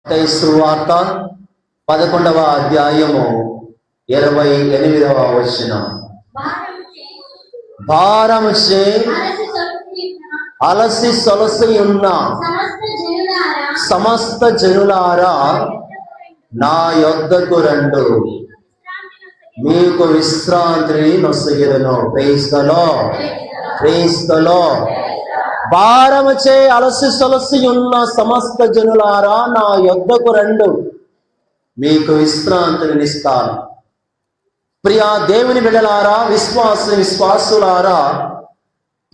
మత్తయి సువార్త 11వ అధ్యాయము 28వ వచనం. భారముచే అలసి సొలసి ఉన్న సమస్త జనులారా నా యొద్దకు రండు, మీకు విశ్రాంతిని నొసగిదను. Praise the Lord, praise the Lord. భారముచే అలసి సొలసి ఉన్న సమస్త జనులారా నా యొద్దకు రండు, మీకు విశ్రాంతిని ఇస్తాను. ప్రియా దేవుని బిడ్డలారా, విశ్వాసులారా,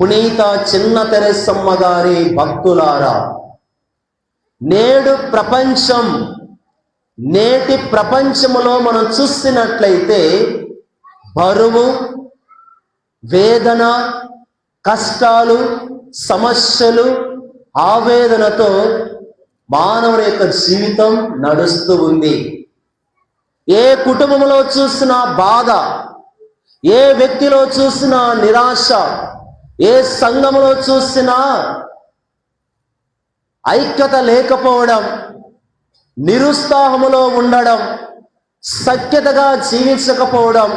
పునీత చిన్న తెరెసమ్మ గారి భక్తులారా, నేటి ప్రపంచములో మనం చూసినట్లయితే బరువు, వేదన, కష్టాలు, సమస్యలు, ఆవేదనతో మానవుని యొక్క జీవితం నడుస్తూ ఉంది. ఏ కుటుంబంలో చూసినా బాధ, ఏ వ్యక్తిలో చూసినా నిరాశ, ఏ సంఘంలో చూసినా ఐక్యత లేకపోవడం, నిరుత్సాహములో ఉండడం, సఖ్యతగా జీవించకపోవడం,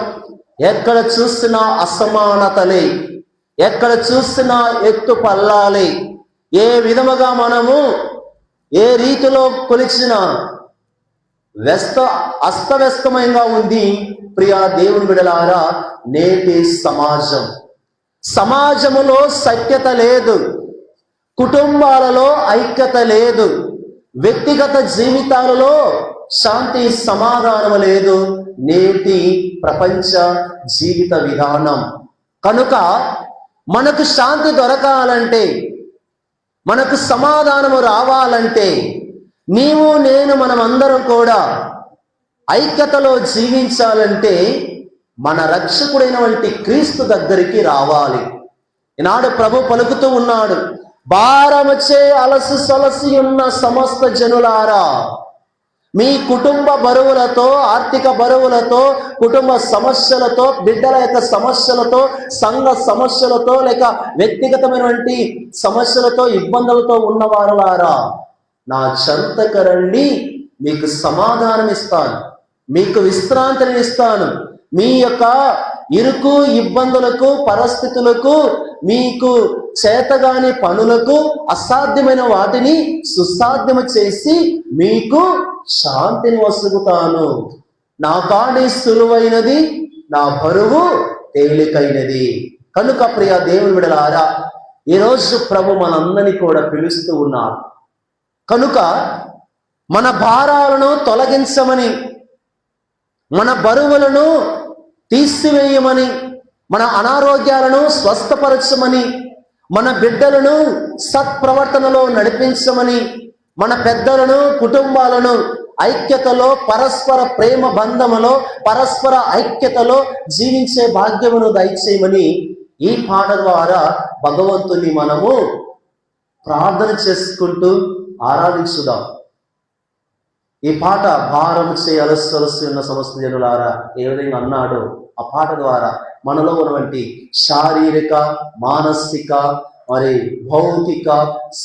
ఎక్కడ చూసినా అసమానతలే, ఎక్కడ చూసినా ఎత్తు పల్లాలే. ఏ విధముగా మనము ఏ రీతిలో కొలిచినా అస్తవ్యస్తమంగా ఉంది. ప్రియా దేవుని బిడ్డలారా, నేటి సమాజములో సఖ్యత లేదు, కుటుంబాలలో ఐక్యత లేదు, వ్యక్తిగత జీవితాలలో శాంతి సమాధానం లేదు. నేటి ప్రపంచ జీవిత విధానం కనుక మనకు శాంతి దొరకాలంటే, మనకు సమాధానము రావాలంటే, నీవు నేను మనమందరం కూడా ఐక్యతలో జీవించాలంటే మన రక్షకుడైనటువంటి క్రీస్తు దగ్గరికి రావాలి. ఈనాడు ప్రభు పలుకుతూ ఉన్నాడు, భారముచే అలసి సొలసి ఉన్న సమస్త జనులారా, మీ కుటుంబ బరువులతో, ఆర్థిక బరువులతో, కుటుంబ సమస్యలతో, బిడ్డల యొక్క సమస్యలతో, సంఘ సమస్యలతో, లేక వ్యక్తిగతమైనటువంటి సమస్యలతో, ఇబ్బందులతో ఉన్నవారులారా, నా చెంతకు రండి, మీకు సమాధానం ఇస్తాను, మీకు విశ్రాంతిని ఇస్తాను. మీ యొక్క ఇరుకు ఇబ్బందులకు, పరిస్థితులకు, మీకు చేతగాని పనులకు, అసాధ్యమైన వాటిని సుసాధ్యము చేసి మీకు శాంతిని వసుగుతాను. నా కాడి సులువైనది, నా బరువు తేలికైనది. కనుక ప్రియ దేవుని బిడ్డలారా, ఈరోజు ప్రభు మనందరినీ కూడా పిలుస్తూ ఉన్నారు. కనుక మన భారాలను తొలగించమని, మన బరువులను తీసివేయమని, మన అనారోగ్యాలను స్వస్థపరచమని, మన బిడ్డలను సత్ప్రవర్తనలో నడిపించమని, మన పెద్దలను, కుటుంబాలను ఐక్యతలో, పరస్పర ప్రేమ బంధములో, పరస్పర ఐక్యతలో జీవించే భాగ్యమును దయచేయమని ఈ పాట ద్వారా భగవంతుని మనము ప్రార్థన చేసుకుంటూ ఆరాధించుదాం. ఈ పాట భారముచే అలసి ఉన్న సమస్త జనులారా ఏ విధంగా అన్నాడో ఆ పాట ద్వారా మనలో ఉన్నటువంటి శారీరక, మానసిక, మరి భౌతిక,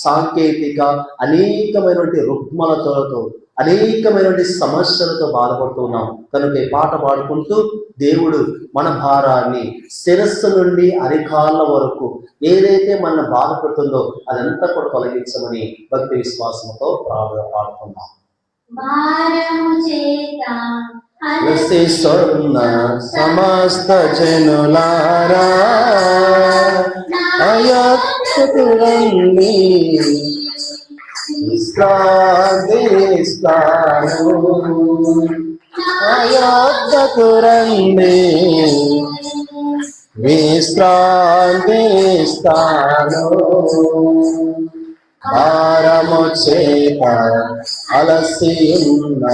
సాంకేతిక అనేకమైనటువంటి రుగ్మలతో, అనేకమైనటువంటి సమస్యలతో బాధపడుతున్నాం. కనుక ఈ పాట పాడుకుంటూ దేవుడు మన భారాన్ని శిరస్సు నుండి అరికాళ్ళ వరకు ఏదైతే మన బాధపడుతుందో అదంతా కూడా తొలగించమని భక్తి విశ్వాసంతో పాడుతున్నాం. సొన్న సమస్త జనులారా అయత్తు రండి, విశ్రాంతినిస్తాను, అయత్తు రండి, విశ్రాంతినిస్తాను. భారము చేత అలసి ఉన్న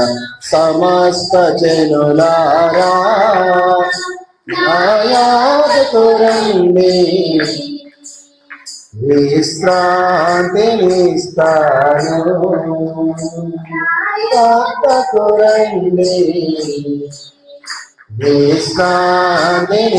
సమస్త జనులారా నాయాదకు రండి, విశ్రాంతినిస్తాను, నాయాదకు రండి, విశ్రాంతినిస్తాను.